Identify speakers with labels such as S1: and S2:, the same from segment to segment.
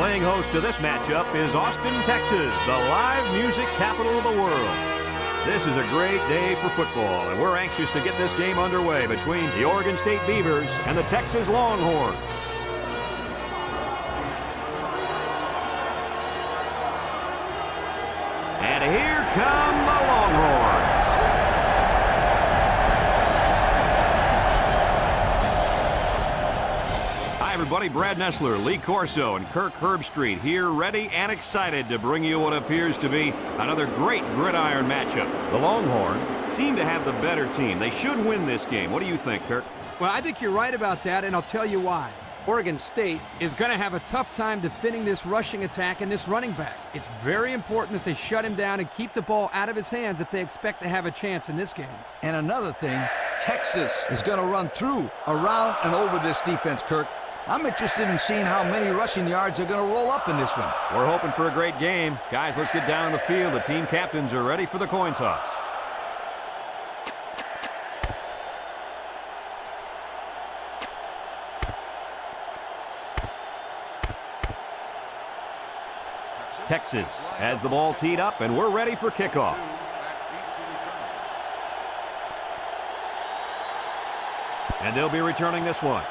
S1: Playing host to this matchup is Austin, Texas, the live music capital of the world. This is a great day for football, and we're anxious to get this game underway between the Oregon State Beavers and the Texas Longhorns. And here come the Longhorns. Hi, everybody. Brad Nessler, Lee Corso, and Kirk Herbstreit here, ready and excited to bring you what appears to be another great gridiron matchup. The Longhorns seem to have the better team. They should win this game. What do you think, Kirk?
S2: Well, I think you're right about that, and I'll tell you why. Oregon State is going to have a tough time defending this rushing attack and this running back. It's very important that they shut him down and keep the ball out of his hands if they expect to have a chance in this game.
S3: And another thing, Texas is going to run through, around, and over this defense, Kirk. I'm interested in seeing how many rushing yards are going to roll up in this one.
S1: We're hoping for a great game. Guys, let's get down on the field. The team captains are ready for the coin toss. Texas has the ball teed up, and we're ready for kickoff. And they'll be returning this one.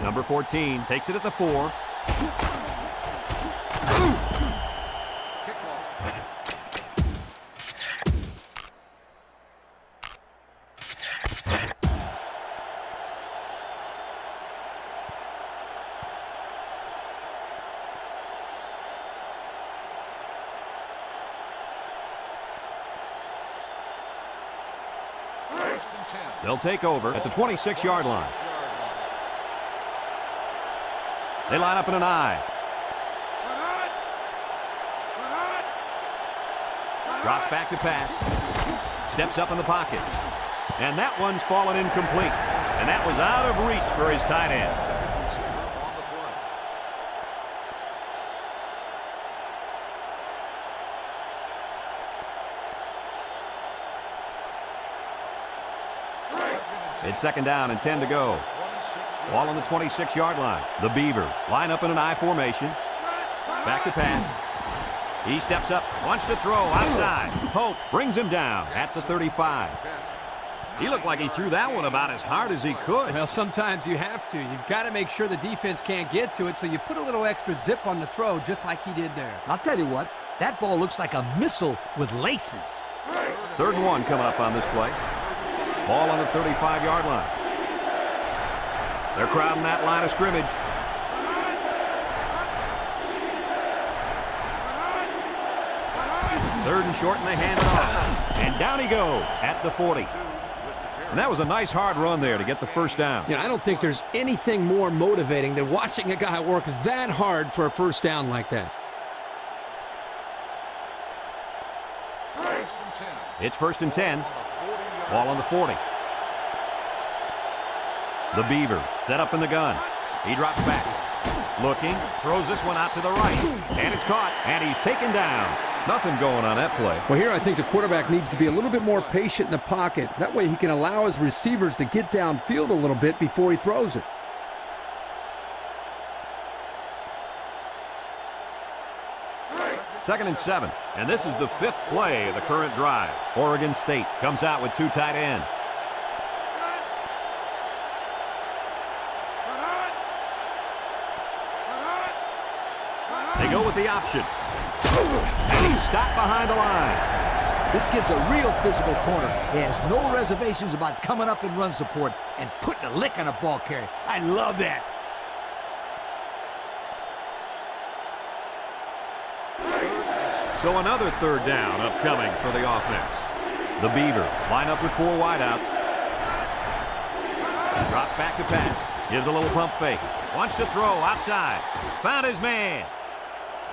S1: Number 14 takes it at the 4. They'll take over at the 26-yard line. They line up in an I. Drops back to pass. Steps up in the pocket. And that one's fallen incomplete. And that was out of reach for his tight end. It's second down and 10 to go. Ball on the 26-yard line. The Beavers line up in an I formation. Back to pass. He steps up, wants to throw outside. Pope brings him down at the 35. He looked like he threw that one about as hard as he could.
S2: Well, sometimes you have to. You've got to make sure the defense can't get to it, so you put a little extra zip on the throw, just like he did there.
S3: I'll tell you what, that ball looks like a missile with laces.
S1: 3rd and 1 coming up on this play. Ball on the 35-yard line. They're crowding that line of scrimmage. Third and short, and they hand it off. And down he goes at the 40. And that was a nice hard run there to get the first down.
S2: You know, I don't think there's anything more motivating than watching a guy work that hard for a first down like that.
S1: It's 1st and 10. Ball on the 40. The Beaver set up in the gun. He drops back. Looking, throws this one out to the right. And it's caught, and he's taken down. Nothing going on that play.
S2: Well, here I think the quarterback needs to be a little bit more patient in the pocket. That way he can allow his receivers to get downfield a little bit before he throws it.
S1: Second and 7, and this is the 5th play of the current drive. Oregon State comes out with 2 tight ends. They go with the option. And he's stopped behind the line.
S3: This kid's a real physical corner. He has no reservations about coming up in run support and putting a lick on a ball carrier. I love that.
S1: So another 3rd down upcoming for the offense. The Beavers line up with 4 wideouts. Drops back to pass. Gives a little pump fake. Wants to throw outside. Found his man.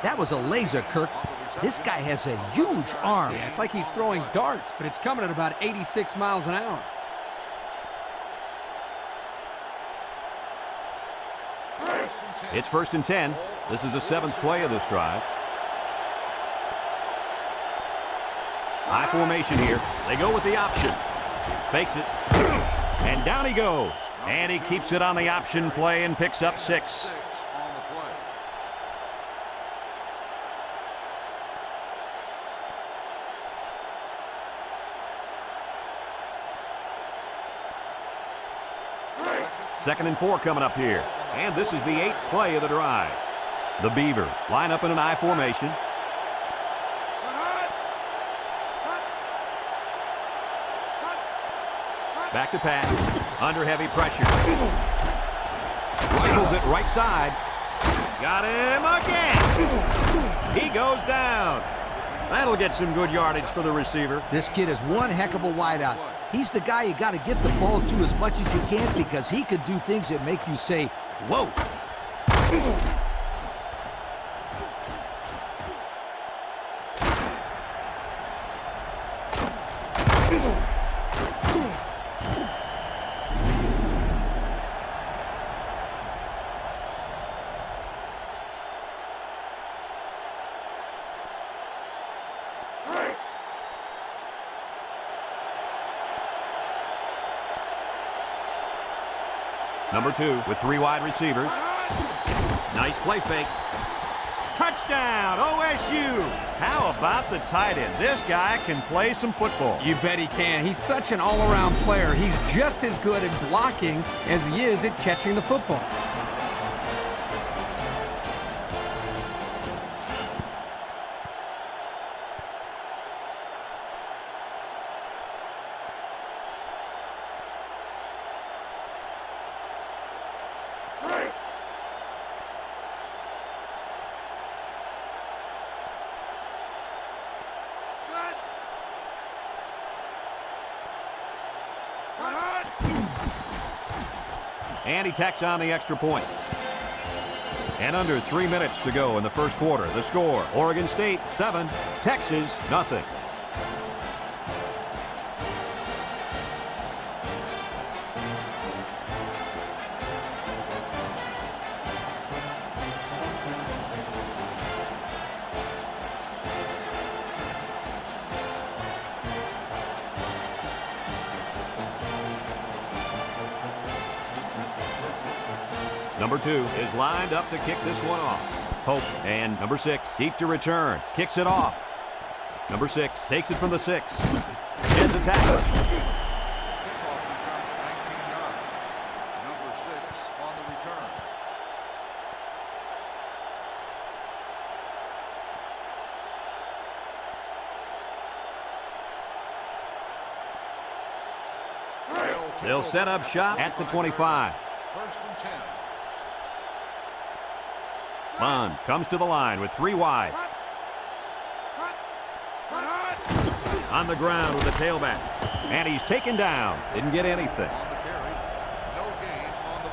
S3: That was a laser, Kirk. This guy has a huge arm.
S2: Yeah, it's like he's throwing darts, but it's coming at about 86 miles an hour.
S1: It's 1st and 10. This is the 7th play of this drive. High formation here. They go with the option. Fakes it. And down he goes And he keeps it on the option play and picks up 6. Second and 4 coming up here. And this is the 8th play of the drive. The Beavers line up in an I formation. Back to pass. Under heavy pressure. Rifles it right side. Got him again. He goes down. That'll get some good yardage for the receiver.
S3: This kid is one heck of a wideout. He's the guy you got to get the ball to as much as you can because he could do things that make you say, whoa.
S1: Number 2 with 3 wide receivers. Nice play fake. Touchdown, OSU. How about the tight end? This guy can play some football.
S2: You bet he can. He's such an all-around player. He's just as good at blocking as he is at catching the football.
S1: And he tacks on the extra point. And under 3 minutes to go in the first quarter. The score, Oregon State 7, Texas nothing. Number 2 is lined up to kick this one off. Hope and number 6 deep to return. Kicks it off. Number 6 takes it from the 6. Heads attack.
S4: Kickoff return 19 yards. Number 6 on the return.
S1: They'll set up shop at the 25.
S4: First and 10.
S1: Bond comes to the line with 3 wide. On the ground with the tailback. And he's taken down. Didn't get anything.
S4: On the carry. No gain on the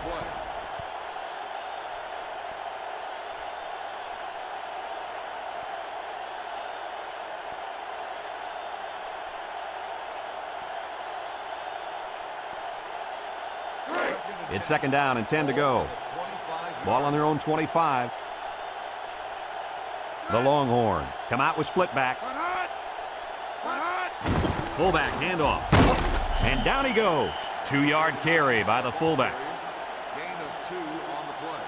S4: play.
S1: It's second down and 10 to go. Ball on their own 25. The Longhorns come out with split backs. Fullback handoff. And down he goes. 2-yard carry by the fullback.
S4: Gain of 2 on the play.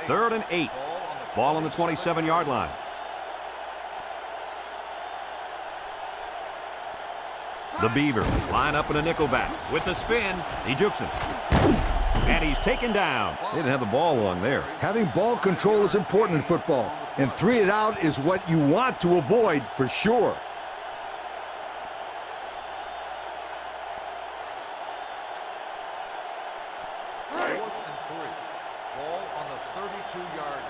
S1: Third and 8. Ball on the 27-yard line. The Beavers line up in a nickelback. With the spin, he jukes him. And he's taken down. They didn't have the ball long there.
S3: Having ball control is important in football, and 3 and out is what you want to avoid for sure.
S4: Fourth and 3. Ball on the 32-yard line.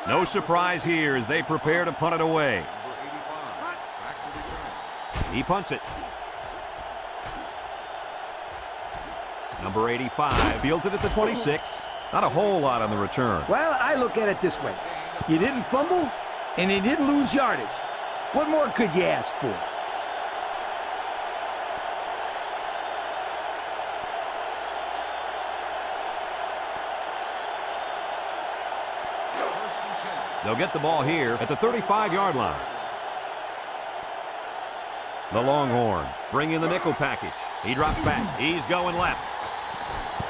S1: No surprise here as they prepare to punt it away.
S4: Number 85. Back to return.
S1: He punts it. Number 85 fields it at the 26. Not a whole lot on the return.
S3: Well, I look at it this way. You didn't fumble, and you didn't lose yardage. What more could you ask for?
S1: They'll get the ball here at the 35-yard line. The Longhorns bring in the nickel package. He drops back. He's going left.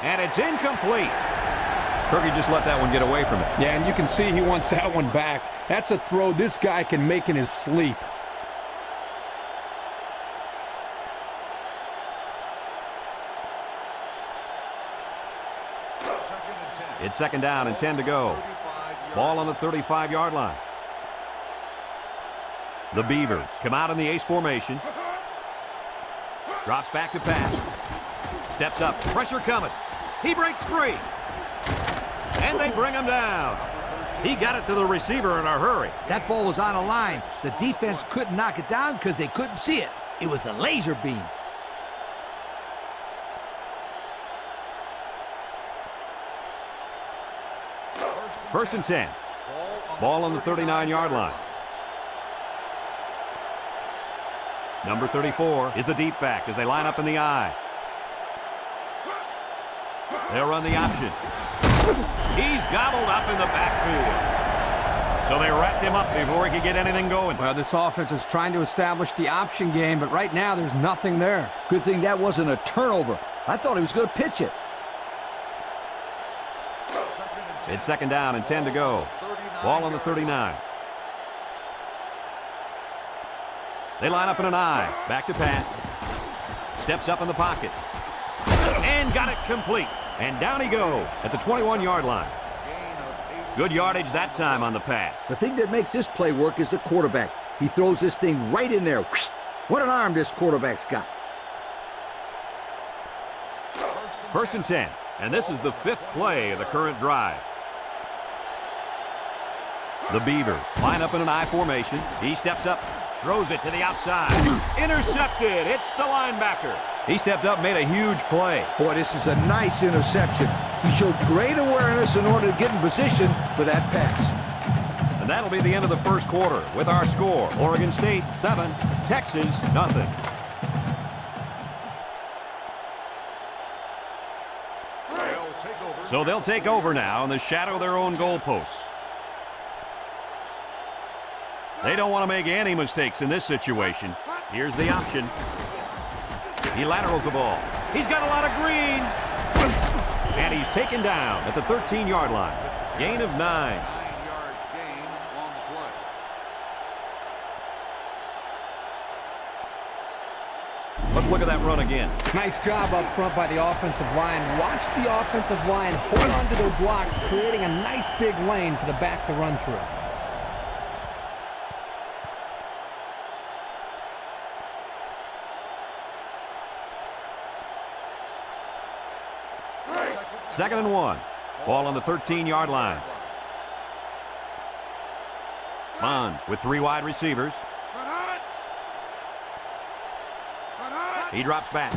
S1: And it's incomplete. Kirky just let that one get away from him.
S2: Yeah, and you can see he wants that one back. That's a throw this guy can make in his sleep.
S1: It's second down and 10 to go. Ball on the 35-yard line. The Beavers come out in the ace formation. Drops back to pass. Steps up. Pressure coming. He breaks free. And they bring him down. He got it to the receiver in a hurry.
S3: That ball was on a line. The defense couldn't knock it down because they couldn't see it. It was a laser beam.
S1: First and 10. Ball on the 39-yard line. Number 34 is the deep back as they line up in the I. They'll run the option. He's gobbled up in the backfield. So they wrapped him up before he could get anything going.
S2: Well, this offense is trying to establish the option game, but right now there's nothing there.
S3: Good thing that wasn't a turnover. I thought he was going to pitch it.
S1: It's second down and 10 to go. Ball on the 39. They line up in an I. Back to pass. Steps up in the pocket. And got it complete. And down he goes at the 21-yard line. Good yardage that time on the pass.
S3: The thing that makes this play work is the quarterback. He throws this thing right in there. What an arm this quarterback's got.
S1: First and 10. And this is the fifth play of the current drive. The Beavers line up in an I formation. He steps up, throws it to the outside. Intercepted. It's the linebacker. He stepped up, made a huge play.
S3: Boy, this is a nice interception. He showed great awareness in order to get in position for that pass.
S1: And that'll be the end of the first quarter with our score. Oregon State 7, Texas nothing. So they'll take over now in the shadow of their own goalposts. They don't want to make any mistakes in this situation. Here's the option. He laterals the ball. He's got a lot of green. And he's taken down at the 13-yard line. Gain of 9.
S4: 9-yard gain on the play.
S1: Let's look at that run again.
S2: Nice job up front by the offensive line. Watch the offensive line hold on to their blocks, creating a nice big lane for the back to run through.
S1: Second and 1. Ball on the 13-yard line. Bond with 3 wide receivers. He drops back.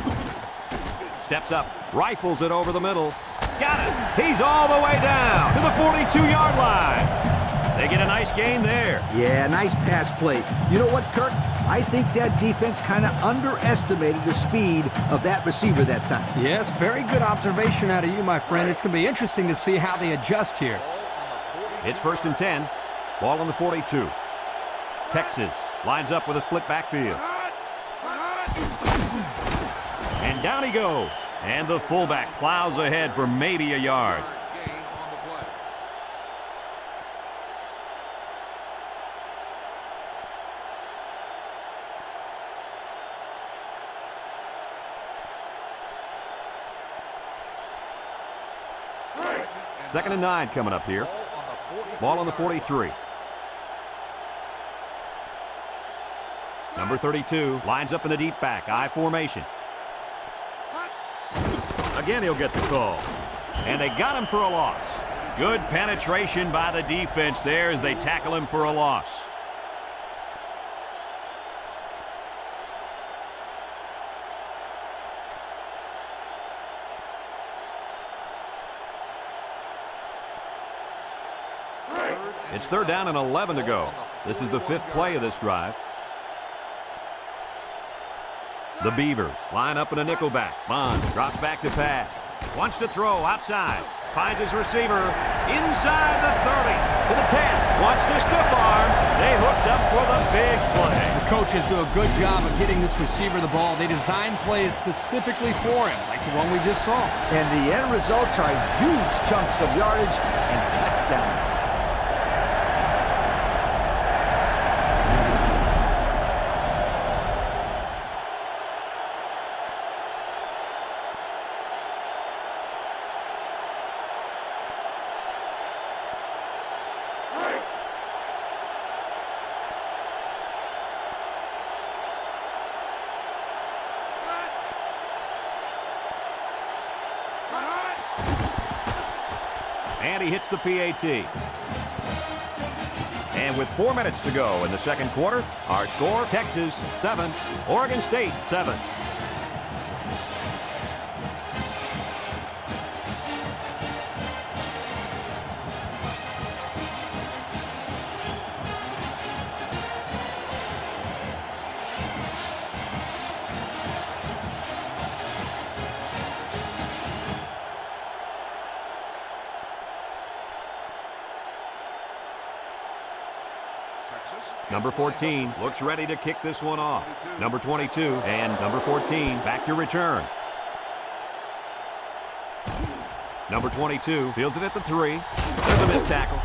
S1: Steps up. Rifles it over the middle. Got it. He's all the way down to the 42-yard line. They get a nice gain there.
S3: Yeah, nice pass play. You know what, Kirk? I think that defense kind of underestimated the speed of that receiver that time.
S2: Yes, very good observation out of you, my friend. It's going to be interesting to see how they adjust here.
S1: It's first and 10. Ball on the 42. Texas lines up with a split backfield. And down he goes. And the fullback plows ahead for maybe a yard.
S4: Gain on the play.
S1: Second and 9 coming up here. Ball on the 43. Number 32 lines up in the deep back, I formation. Again, he'll get the call. And they got him for a loss. Good penetration by the defense there as they tackle him for a loss. It's third down and 11 to go. This is the fifth play of this drive. The Beavers line up in a nickelback. Bond drops back to pass. Wants to throw outside. Finds his receiver inside the 30. to the 10. Wants to stiff arm. They hooked up for the big play.
S2: The coaches do a good job of getting this receiver the ball. They design plays specifically for him, like the one we just saw.
S3: And the end results are huge chunks of yardage and touchdowns.
S1: And he hits the PAT. And with 4 minutes to go in the second quarter, our score, Texas 7, Oregon State 7. Number 14 looks ready to kick this one off. Number 22 and number 14 back to return. Number 22 fields it at the 3. There's a missed tackle.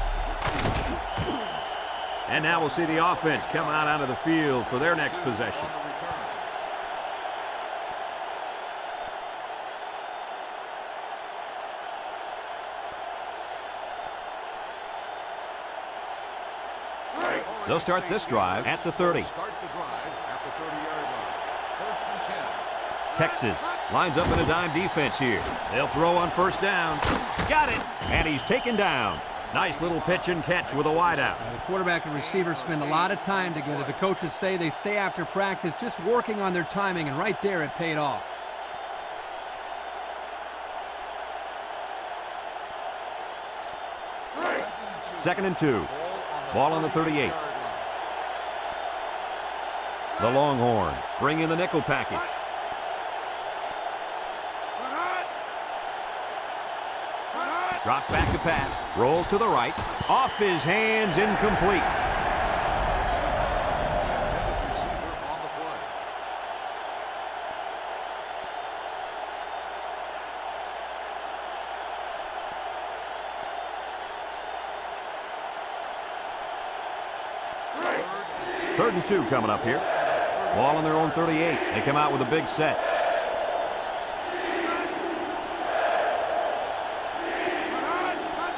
S1: And now we'll see the offense come out onto the field for their next possession. They'll start this drive at the 30.
S4: Start the drive at the 30-yard line. 1st and 10.
S1: Texas lines up in a dime defense here. They'll throw on first down. Got it. And he's taken down. Nice little pitch and catch with a wideout.
S2: The quarterback and receiver spend a lot of time together. The coaches say they stay after practice just working on their timing, and right there it paid off.
S1: Second and 2. Ball on the 38. The Longhorns bring in the nickel package. Drops back to pass. Rolls to the right. Off his hands, incomplete.
S4: Intended receiver on the play.
S1: Third and 2 coming up here. Ball on their own 38. They come out with a big set.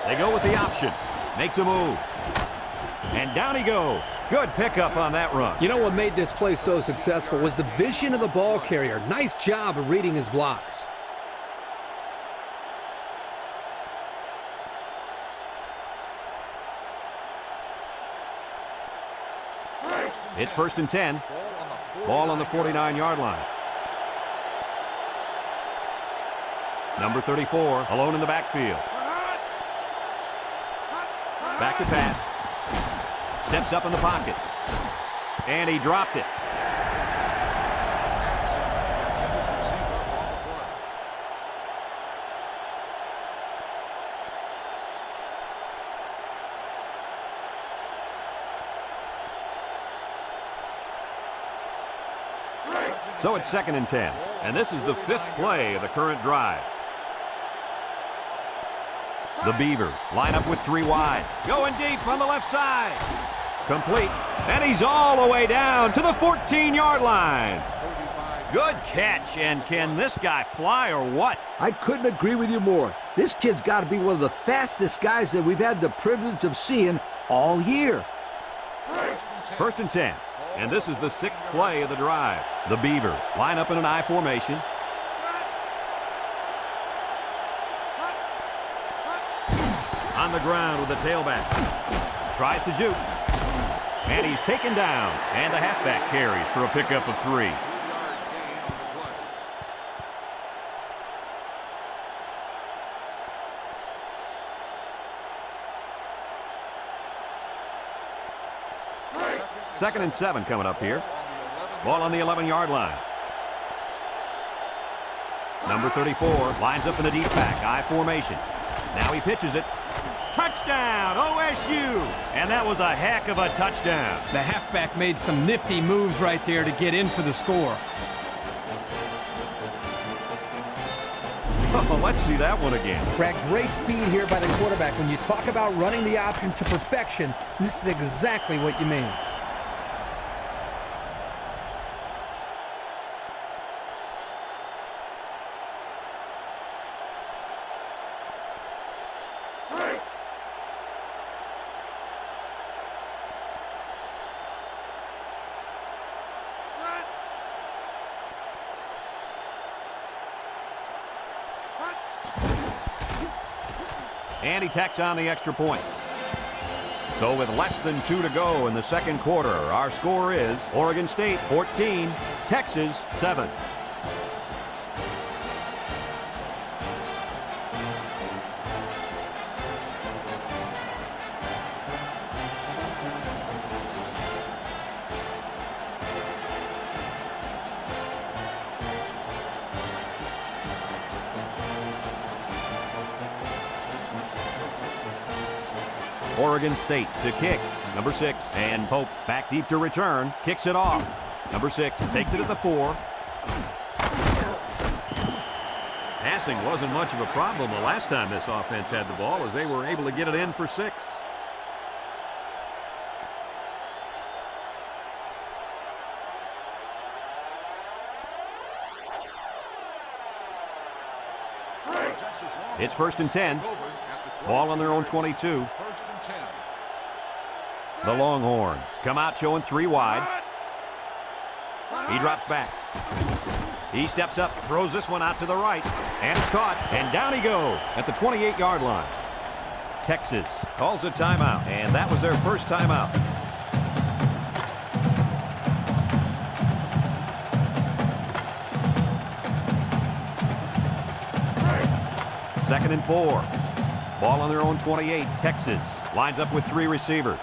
S1: They go with the option. Makes a move. And down he goes. Good pickup on that run.
S2: You know what made this play so successful was the vision of the ball carrier. Nice job of reading his blocks.
S1: It's 1st and 10. Ball on the 49-yard line. Number 34, alone in the backfield. Back to pass. Steps up in the pocket. And he dropped it.
S4: Intended receiver on the play.
S1: So it's 2nd and 10. And this is the 5th play of the current drive. The Beavers line up with 3 wide. Going deep on the left side. Complete. And he's all the way down to the 14-yard line. Good catch. And can this guy fly or what?
S3: I couldn't agree with you more. This kid's got to be one of the fastest guys that we've had the privilege of seeing all year.
S1: 1st and 10. And this is the 6th play of the drive. The Beavers line up in an I formation. On the ground with the tailback. Tries to juke. And he's taken down. And the halfback carries for a pickup of 3.
S4: 3-yard gain on the play.
S1: Second and 7 coming up here. Ball on the 11-yard line. Number 34 lines up in the deep back, I formation. Now he pitches it. Touchdown, OSU! And that was a heck of a touchdown.
S2: The halfback made some nifty moves right there to get in for the score.
S1: Oh, let's see that one again.
S2: Brad, great speed here by the quarterback. When you talk about running the option to perfection, this is exactly what you mean.
S1: And he tacks on the extra point. So with less than 2 to go in the second quarter, our score is Oregon State 14, Texas 7. Oregon State to kick. Number 6. And Pope back deep to return. Kicks it off. Number 6 takes it at the 4. Passing wasn't much of a problem the last time this offense had the ball, as they were able to get it in for 6. It's 1st and 10. Ball on their own 22. The Longhorns come out showing 3 wide. He drops back. He steps up, throws this one out to the right, and it's caught, and down he goes at the 28-yard line. Texas calls a timeout, and that was their first timeout. Second and 4. Ball on their own 28. Texas lines up with 3 receivers.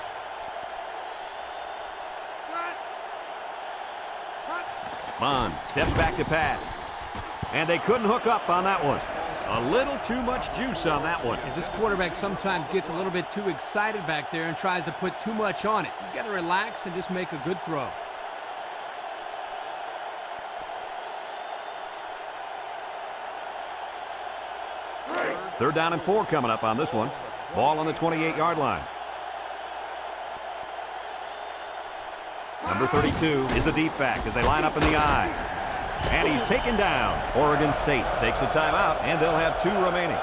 S1: Bond steps back to pass. And they couldn't hook up on that one. A little too much juice on that one.
S2: Yeah, this quarterback sometimes gets a little bit too excited back there and tries to put too much on it. He's got to relax and just make a good throw.
S1: Third down and 4 coming up on this one. Ball on the 28-yard line. Number 32 is the deep back as they line up in the I. And he's taken down. Oregon State takes a timeout, and they'll have 2 remaining.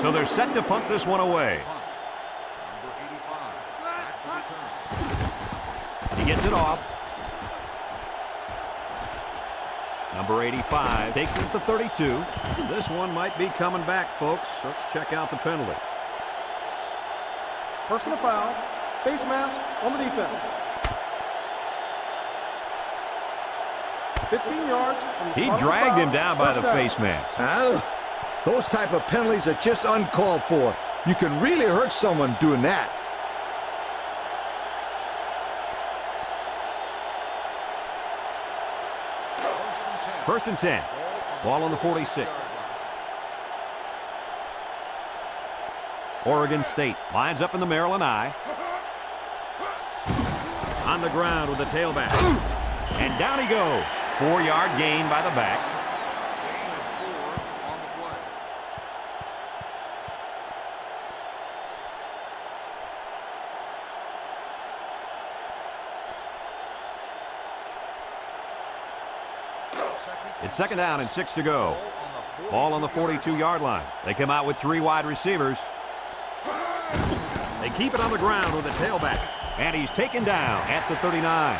S1: So they're set to punt this one away. He gets it off. Number 85 takes it to 32. This one might be coming back, folks. Let's check out the penalty.
S5: Personal foul, face mask on the defense. 15 yards.
S1: He dragged him down by the face mask.
S3: Those type of penalties are just uncalled for. You can really hurt someone doing that.
S1: First and 10. Ball on the 46. Oregon State lines up in the Maryland I. On the ground with the tailback. And down he goes. 4-yard gain by the back. It's 2nd down and 6 to go. Ball on the 42-yard line. They come out with 3 wide receivers. They keep it on the ground with the tailback. And he's taken down at the 39.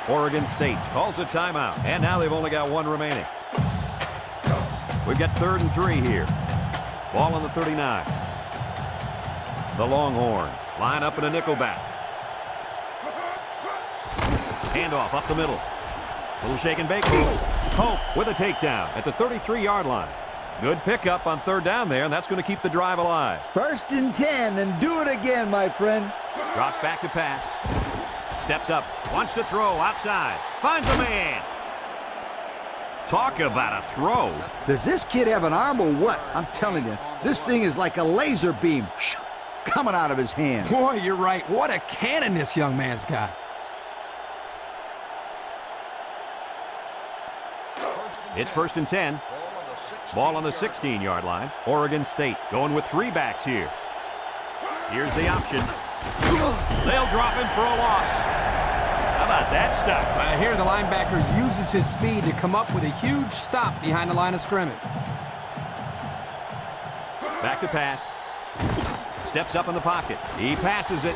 S1: Oregon State calls a timeout. And now they've only got 1 remaining. We've got 3rd and 3 here. Ball on the 39. The Longhorns line up in a nickel back. Handoff up the middle. Little shake and bake. Pope with a takedown at the 33-yard line. Good pickup on third down there, and that's going to keep the drive alive.
S3: 1st and 10, and do it again, my friend.
S1: Drops back to pass. Steps up. Wants to throw outside. Finds a man. Talk about a throw.
S3: Does this kid have an arm or what? I'm telling you, this thing is like a laser beam coming out of his hand.
S2: Boy, you're right. What a cannon this young man's got.
S1: It's 1st and 10. Ball on the 16-yard line. Oregon State going with 3 backs here. Here's the option. They'll drop him for a loss. How about that stop?
S2: Here the linebacker uses his speed to come up with a huge stop behind the line of scrimmage.
S1: Back to pass. Steps up in the pocket. He passes it.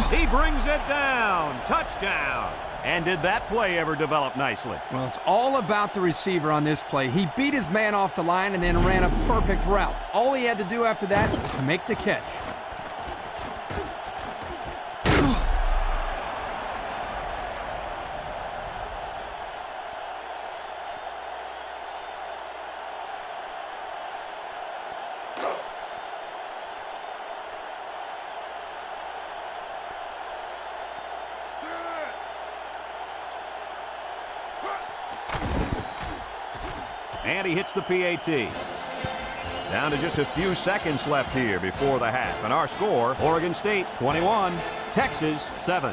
S1: He brings it down. Touchdown. And did that play ever develop nicely?
S2: Well, it's all about the receiver on this play. He beat his man off the line and then ran a perfect route. All he had to do after that was make the catch.
S1: And he hits the PAT. Down to just a few seconds left here before the half. And our score, Oregon State 21, Texas 7.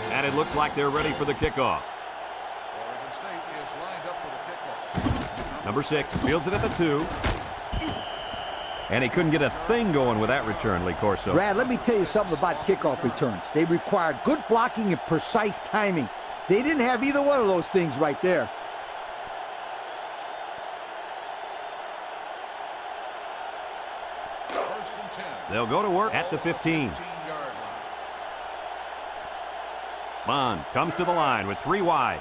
S1: And it looks like they're ready for the kickoff.
S4: Oregon State is lined up for the kickoff.
S1: Number 6 fields it at the 2. And he couldn't get a thing going with that return, Lee Corso.
S3: Brad, let me tell you something about kickoff returns. They require good blocking and precise timing. They didn't have either one of those things right there.
S4: First and 10.
S1: They'll go to work at the 15.
S4: 15-yard line.
S1: Bond comes to the line with 3 wide.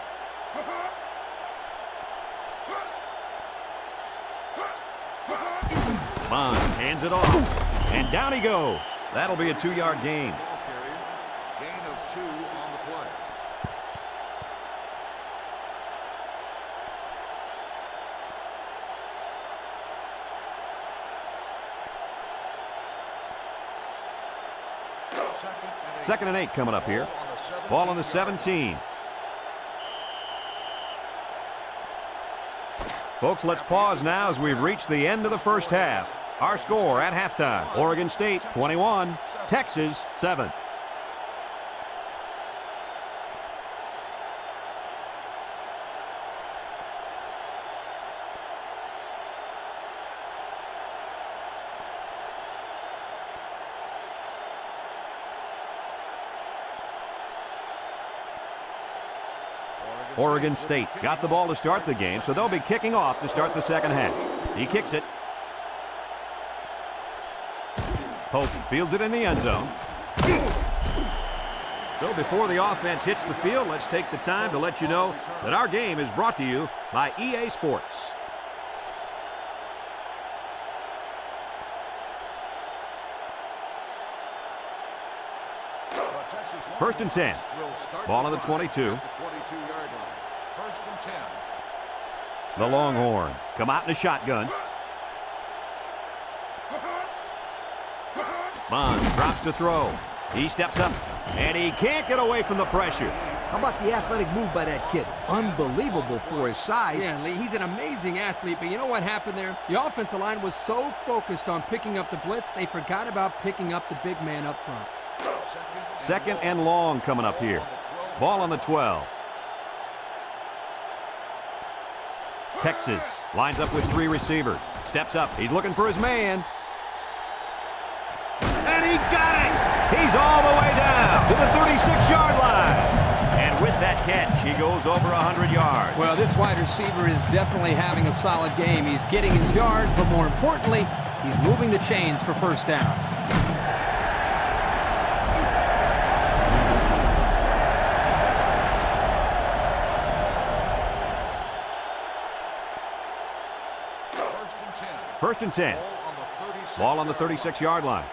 S1: Bond hands it off. And down he goes. That'll be a 2-yard gain.
S4: Ball carrier. Gain of 2 on the play.
S1: Second and 8 coming up here. Ball on the 17. Folks, let's pause now as we've reached the end of the first half. Our score at halftime, Oregon State 21, Texas 7. Oregon State got the ball to start the game, so they'll be kicking off to start the second half. He kicks it. Pope fields it in the end zone. So before the offense hits the field, let's take the time to let you know that our game is brought to you by EA Sports. First and 10. Ball on the 22.
S4: 22-yard line. First and 10.
S1: The Longhorns come out in a shotgun. Bond drops to throw. He steps up, and he can't get away from the pressure.
S3: How about the athletic move by that kid? Unbelievable for his size.
S2: Yeah, Lee, he's an amazing athlete, but you know what happened there? The offensive line was so focused on picking up the blitz, they forgot about picking up the big man up front.
S1: Second and long coming up here. Ball on the 12. Texas lines up with 3 receivers. Steps up. He's looking for his man. And he got it! He's all the way down to the 36-yard line. And with that catch, he goes over 100 yards.
S2: Well, this wide receiver is definitely having a solid game. He's getting his yards, but more importantly, he's moving the chains for first down.
S1: first and 10. Ball on the 36-yard line.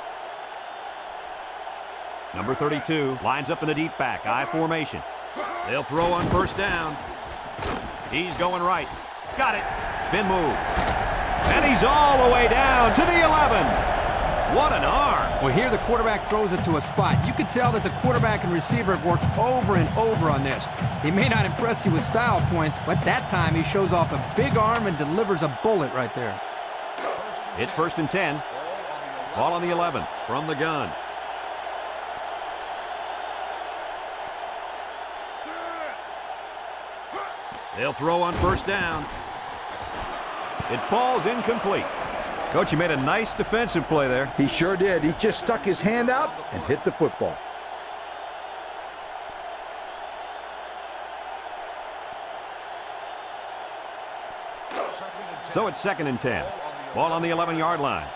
S1: Number 32 lines up in the deep back, I formation. They'll throw on first down. He's going right. Got it. Spin move. And he's all the way down to the 11. What an arm.
S2: Well, here the quarterback throws it to a spot. You can tell that the quarterback and receiver have worked over and over on this. He may not impress you with style points, but that time he shows off a big arm and delivers a bullet right there.
S1: It's first and 10. Ball on the 11 from the gun. They'll throw on first down. It falls incomplete. Coach, you made a nice defensive play there.
S3: He sure did. He just stuck his hand out and hit the football.
S1: So it's second and 10. Ball on the 11-yard line.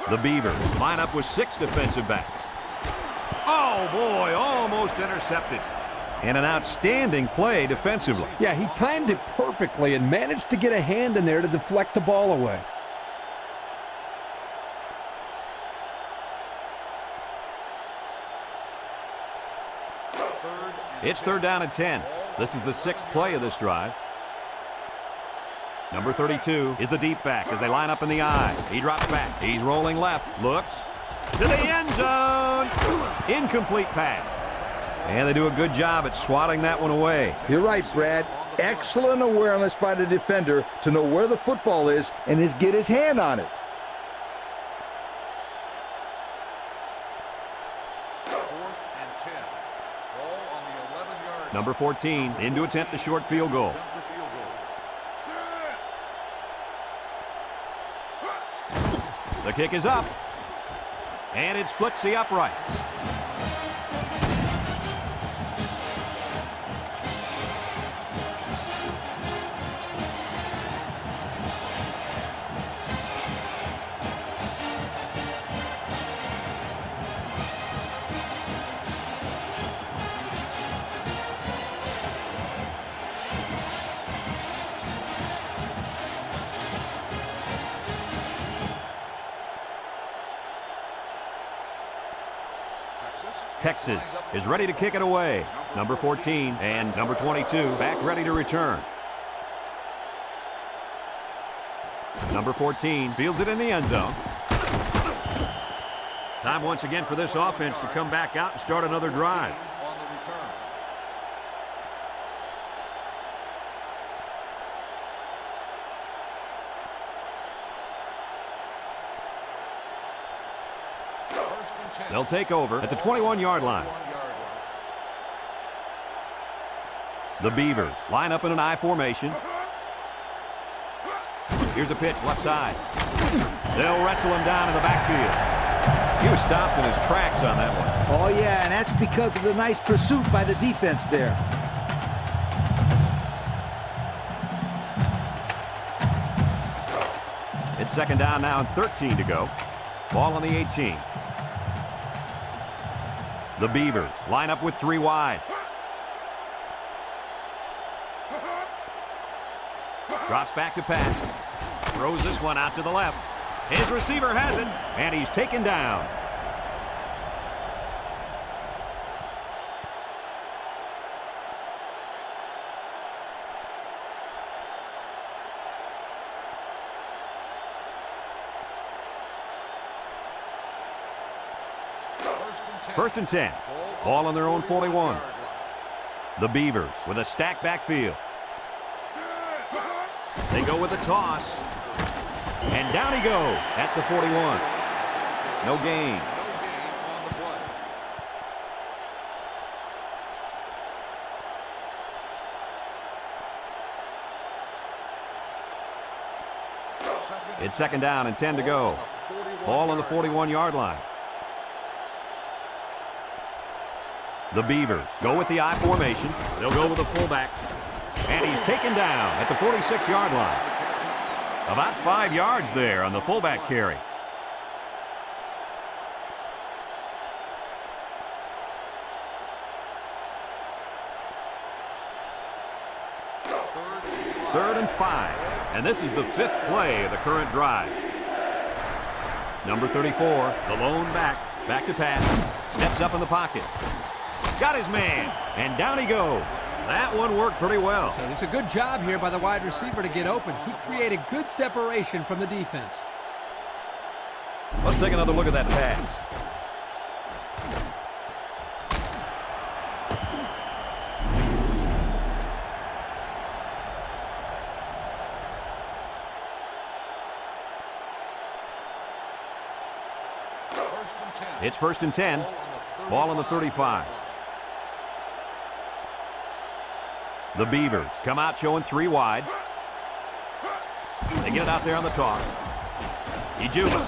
S1: The Beavers line up with 6 defensive backs. Oh, boy, almost intercepted. And an outstanding play defensively.
S2: Yeah, he timed it perfectly and managed to get a hand in there to deflect the ball away.
S1: It's third down and 10. This is the 6th play of this drive. Number 32 is the deep back as they line up in the I. He drops back. He's rolling left. Looks to the end zone. Incomplete pass. And they do a good job at swatting that one away.
S3: You're right, Brad. Excellent awareness by the defender to know where the football is and get his hand on it.
S1: Number 14 in to attempt the short field goal. The kick is up. And it splits the uprights. Texas is ready to kick it away. Number 14 and number 22 back ready to return. Number 14 fields it in the end zone. Time once again for this offense to come back out and start another drive. They'll take over at the 21-yard line. The Beavers line up in an I formation. Here's a pitch left side. They'll wrestle him down in the backfield. He was stopped in his tracks on that one.
S3: Oh, yeah, and that's because of the nice pursuit by the defense there.
S1: It's second down now and 13 to go. Ball on the 18. The Beavers line up with 3 wide. Drops back to pass. Throws this one out to the left. His receiver has it, and he's taken down. First and 10. Ball on their own 41. The Beavers with a stacked backfield. They go with a toss. And down he goes at the 41. No gain. It's second down and 10 to go. Ball on the 41-yard line. The Beavers go with the I formation. They'll go with the fullback. And he's taken down at the 46-yard line. About 5 yards there on the fullback carry. 3rd and 5. And this is the 5th play of the current drive. Number 34, the lone back. Back to pass. Steps up in the pocket. Got his man. And down he goes. That one worked pretty well.
S2: So it's a good job here by the wide receiver to get open. He created good separation from the defense.
S1: Let's take another look at that pass. It's 1st and 10. Ball on the 35. The Beavers come out showing 3 wide. They get it out there on the toss. Ejuba.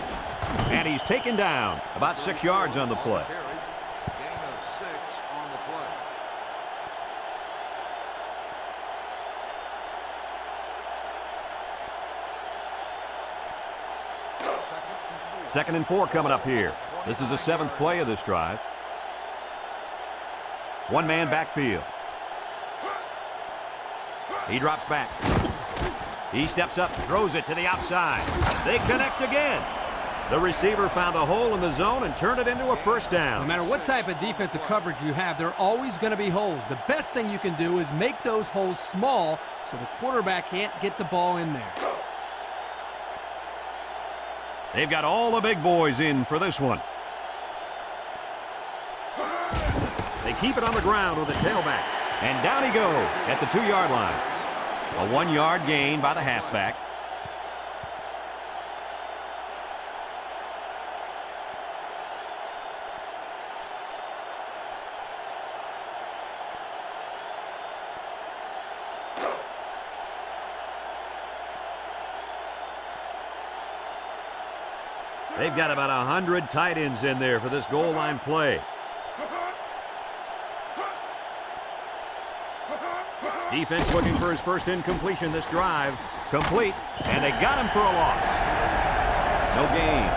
S1: And he's taken down about 6 yards on the play.
S4: Gain of 6 on the play.
S1: Second and 4 coming up here. This is the 7th play of this drive. One man backfield. He drops back. He steps up, throws it to the outside. They connect again. The receiver found a hole in the zone and turned it into a first down.
S2: No matter what type of defensive coverage you have, there are always going to be holes. The best thing you can do is make those holes small so the quarterback can't get the ball in there.
S1: They've got all the big boys in for this one. They keep it on the ground with the tailback. And down he goes at the 2-yard line. A 1-yard gain by the halfback. They've got about 100 tight ends in there for this goal line play. Defense looking for his first incompletion this drive. Complete, and they got him for a loss. No gain.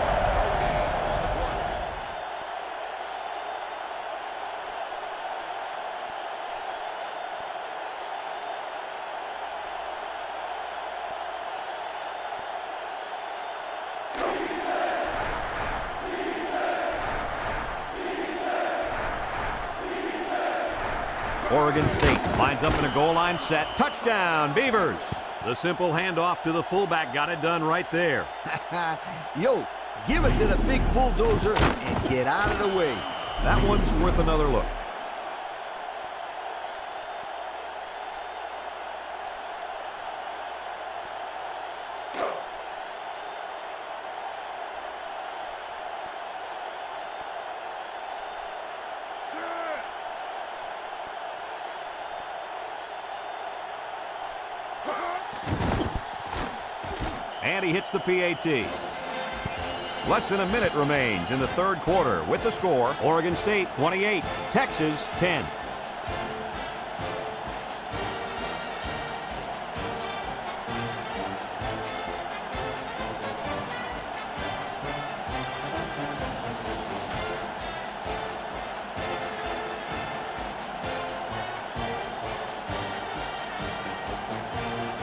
S1: Oregon State lines up in a goal line set. Touchdown, Beavers. The simple handoff to the fullback got it done right there.
S3: Yo, give it to the big bulldozer and get out of the way.
S1: That one's worth another look. And he hits the PAT. Less than a minute remains in the 3rd quarter with the score. Oregon State 28, Texas 10.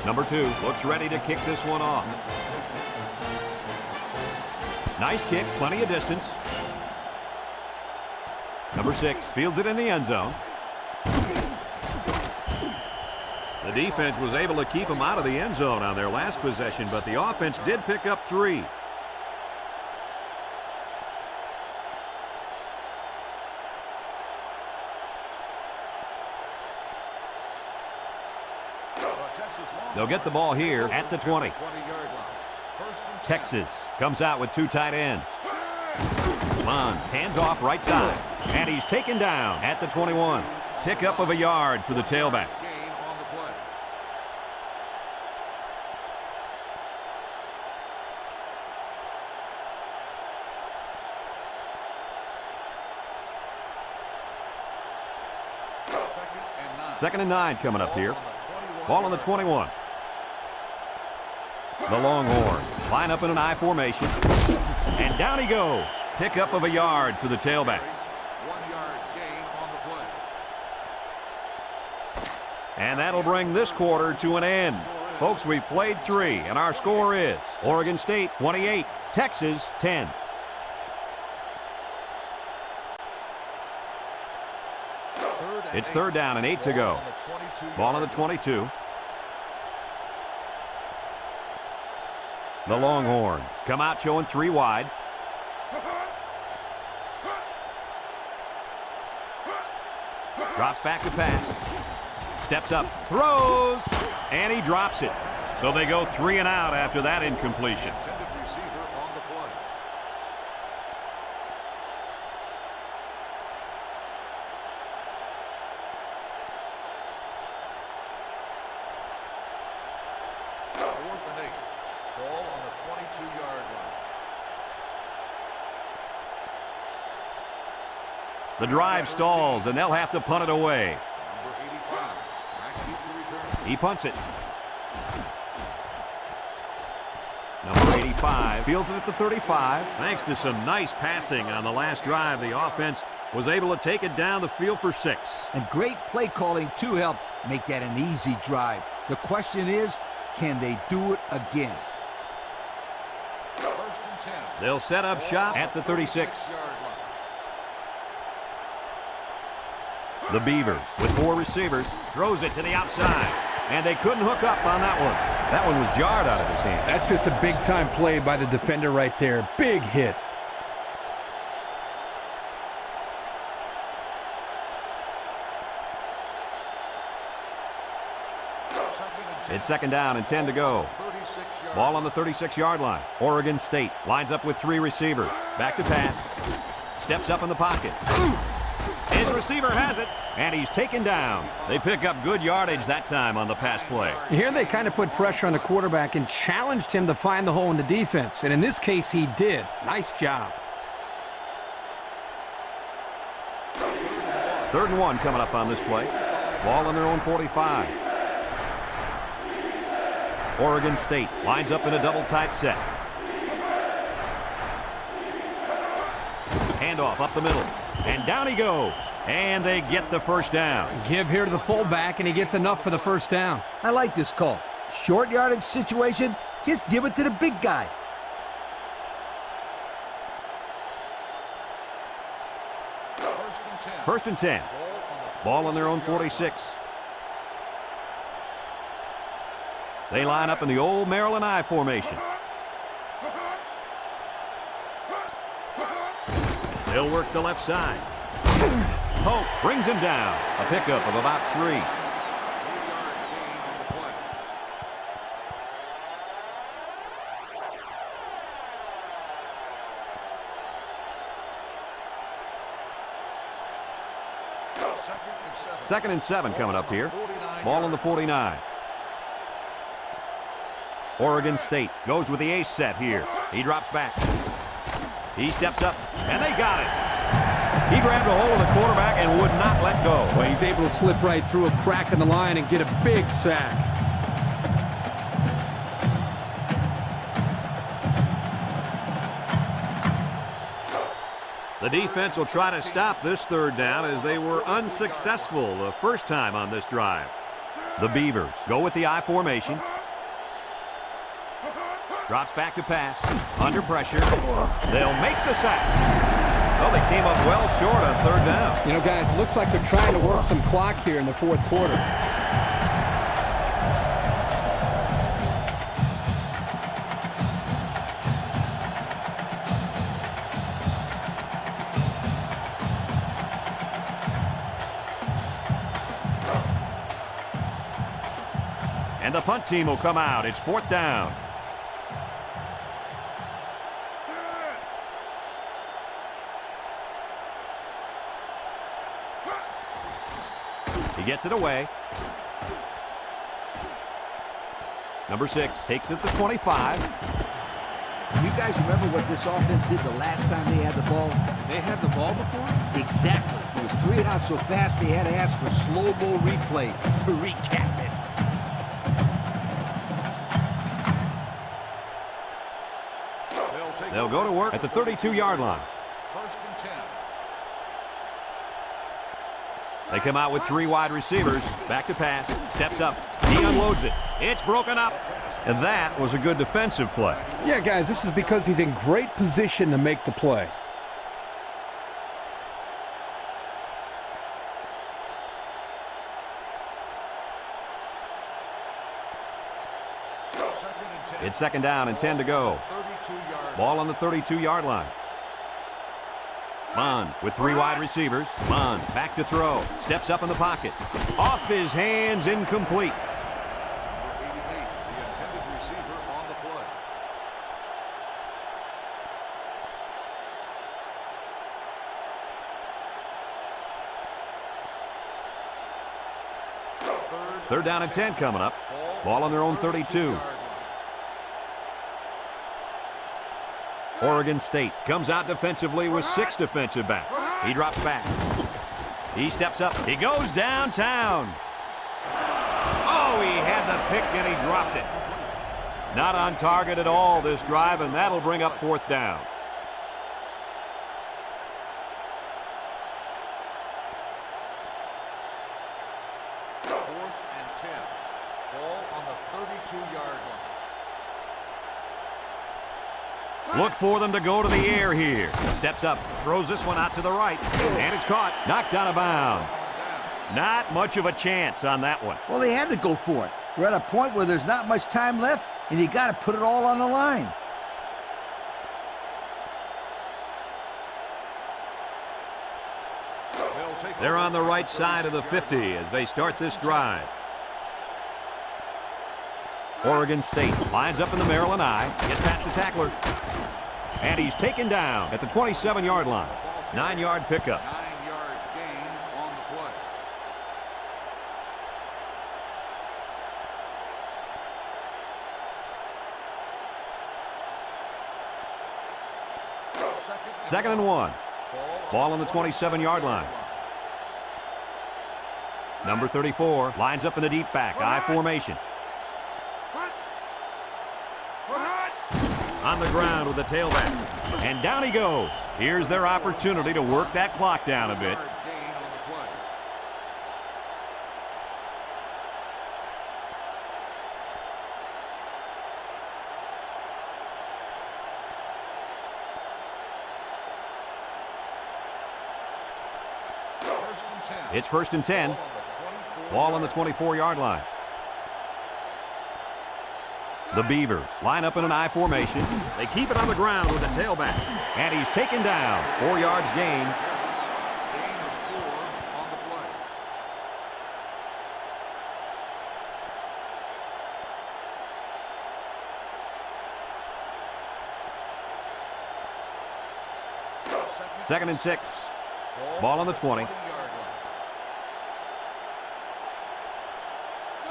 S1: Number 2 looks ready to kick this one off. Nice kick, plenty of distance. Number 6 fields it in the end zone. The defense was able to keep him out of the end zone on their last possession, but the offense did pick up 3. They'll get the ball here at the 20. Texas comes out with 2 tight ends. Mons hands off right side. And he's taken down at the 21. Pickup of a yard for the tailback. Second and 9 coming up here. Ball on the 21. The Longhorns line up in an I formation. And down he goes. Pickup of a yard for the tailback.
S4: 1-yard gain on the play.
S1: And that'll bring this quarter to an end. Folks, we've played 3, and our score is Oregon State 28, Texas 10. It's 3rd down and 8 to go. Ball on the 22. The Longhorns come out showing 3 wide. Drops back to pass. Steps up, throws, and he drops it. So they go 3 and out after that incompletion.
S4: Intended receiver on the play. Fourth and 8. Ball on the 22-yard line.
S1: The drive stalls, and they'll have to punt it away.
S4: Number 85. Back deep to return.
S1: He punts it. Number 85 fields it at the 35. Thanks to some nice passing on the last drive, the offense was able to take it down the field for 6.
S3: And great play calling to help make that an easy drive. The question is, can they do it again?
S4: First and 10.
S1: They'll set up shop at the 36.
S4: 36-yard line.
S1: The Beavers with 4 receivers throws it to the outside, and they couldn't hook up on that one. That one was jarred out of his hand.
S2: That's just a big-time play by the defender right there. Big hit.
S1: It's 2nd down and 10 to go.
S4: 36-yard
S1: Ball on the 36-yard line. Oregon State lines up with 3 receivers. Back to pass. Steps up in the pocket. His receiver has it, and he's taken down. They pick up good yardage that time on the pass play.
S2: Here they kind of put pressure on the quarterback and challenged him to find the hole in the defense. And in this case, he did. Nice job.
S1: 3rd and 1 coming up on this play. Ball on their own 45. Oregon State lines up in a double tight set. Handoff up the middle. And down he goes. And they get the 1st down.
S2: Give here to the fullback, and he gets enough for the 1st down.
S3: I like this call. Short yardage situation, just give it to the big guy.
S1: First and 10. Ball on their own 46. They line up in the old Maryland I formation. They'll work the left side. Hope brings him down. A pickup of about 3.
S4: 8-yard gain on the play.
S1: Second and 7 coming up here. Ball on the 49. Oregon State goes with the ace set here. He drops back. He steps up, and they got it. He grabbed a hold of the quarterback and would not let go.
S2: Well, he's able to slip right through a crack in the line and get a big sack.
S1: The defense will try to stop this 3rd down as they were unsuccessful the first time on this drive. The Beavers go with the I formation. Drops back to pass. Under pressure. They'll make the sack. Well, they came up well short on 3rd down.
S2: You know, guys, it looks like they're trying to work some clock here in the 4th quarter.
S1: And the punt team will come out. It's 4th down. He gets it away. Number 6 takes it to 25.
S3: You guys remember what this offense did the last time they had the ball?
S2: They had the ball before?
S3: Exactly. It was 3 and out so fast they had to ask for slow-mo replay to recap it.
S1: They'll go to work at the 32-yard line.
S4: First and 10.
S1: They come out with 3 wide receivers. Back to pass. Steps up. He unloads it. It's broken up. And that was a good defensive play.
S2: Yeah, guys, this is because he's in great position to make the play.
S1: It's second down and 10 to go. Ball on the 32-yard line. Bond with 3 wide receivers. Bond back to throw. Steps up in the pocket. Off his hands, incomplete.
S4: Number 88, the intended receiver on the play.
S1: Third down and 10 coming up. Ball on their own 32. Oregon State comes out defensively with 6 defensive backs. He drops back. He steps up. He goes downtown. Oh, he had the pick and he drops it. Not on target at all this drive, and that'll bring up 4th down. Look for them to go to the air here. Steps up, throws this one out to the right, and it's caught. Knocked out of bounds. Not much of a chance on that one.
S3: Well, they had to go for it. We're at a point where there's not much time left, and you got to put it all on the line.
S1: They're on the right side of the 50 as they start this drive. Oregon State lines up in the Maryland I. Gets past the tackler. And he's taken down at the 27-yard line. 9-yard pickup.
S4: 9-yard gain on the play.
S1: Second and 1. Ball on the 27-yard line. Number 34 lines up in the deep back. I formation. On the ground with the tailback. And down he goes. Here's their opportunity to work that clock down a bit. It's 1st and 10. Ball on the 24-yard line. The Beavers line up in an I formation. They keep it on the ground with the tailback. And he's taken down. 4 yards gain.
S4: Gain of 4 on the play.
S1: Second and 6. Ball on the 20.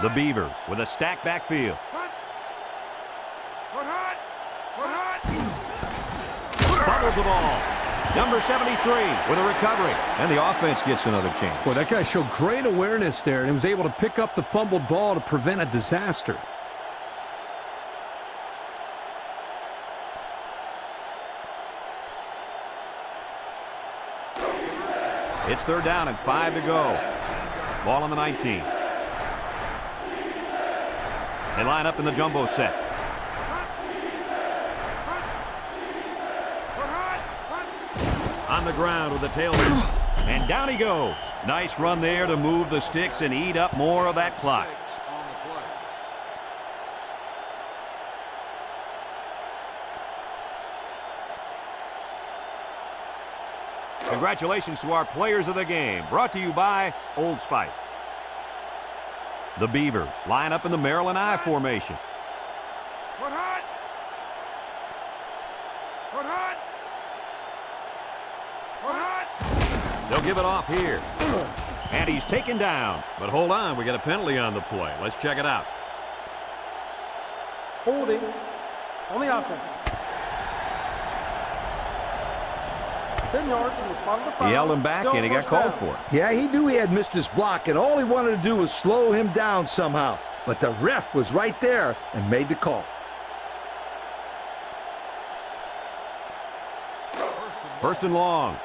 S1: The Beavers with a stacked backfield. Fumbles the ball. Number 73 with a recovery. And the offense gets another chance.
S2: Boy, that guy showed great awareness there and was able to pick up the fumbled ball to prevent a disaster.
S1: It's 3rd down and 5 to go. Ball on the 19. They line up in the jumbo set. On the ground with the tailback. And down he goes. Nice run there to move the sticks and eat up more of that clock. Congratulations to our players of the game. Brought to you by Old Spice. The Beavers line up in the Maryland I formation. They'll give it off here. And he's taken down. But hold on, we got a penalty on the play. Let's check it out.
S5: Holding on the offense. 10 yards from the spot of the foul.
S1: He held him back and he got called for it.
S3: Yeah, he knew he had missed his block, and all he wanted to do was slow him down somehow. But the ref was right there and made the call.
S1: First and long.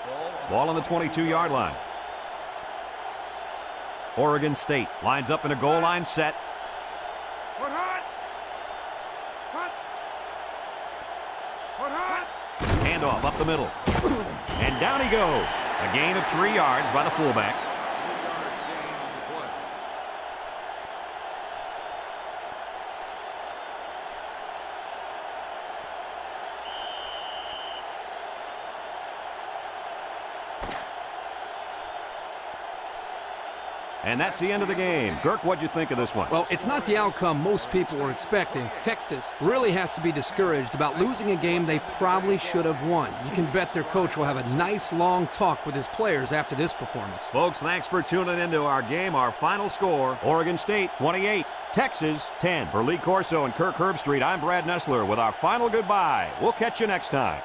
S1: Ball on the 22-yard line. Oregon State lines up in a goal line set. Handoff up the middle. And down he goes. A gain of 3 yards by the fullback.
S4: 3-yard gain on the play.
S1: And that's the end of the game. Kirk, what'd you think of this one?
S2: Well, it's not the outcome most people were expecting. Texas really has to be discouraged about losing a game they probably should have won. You can bet their coach will have a nice long talk with his players after this performance.
S1: Folks, thanks for tuning into our game. Our final score, Oregon State 28, Texas 10. For Lee Corso and Kirk Herbstreit, I'm Brad Nessler with our final goodbye. We'll catch you next time.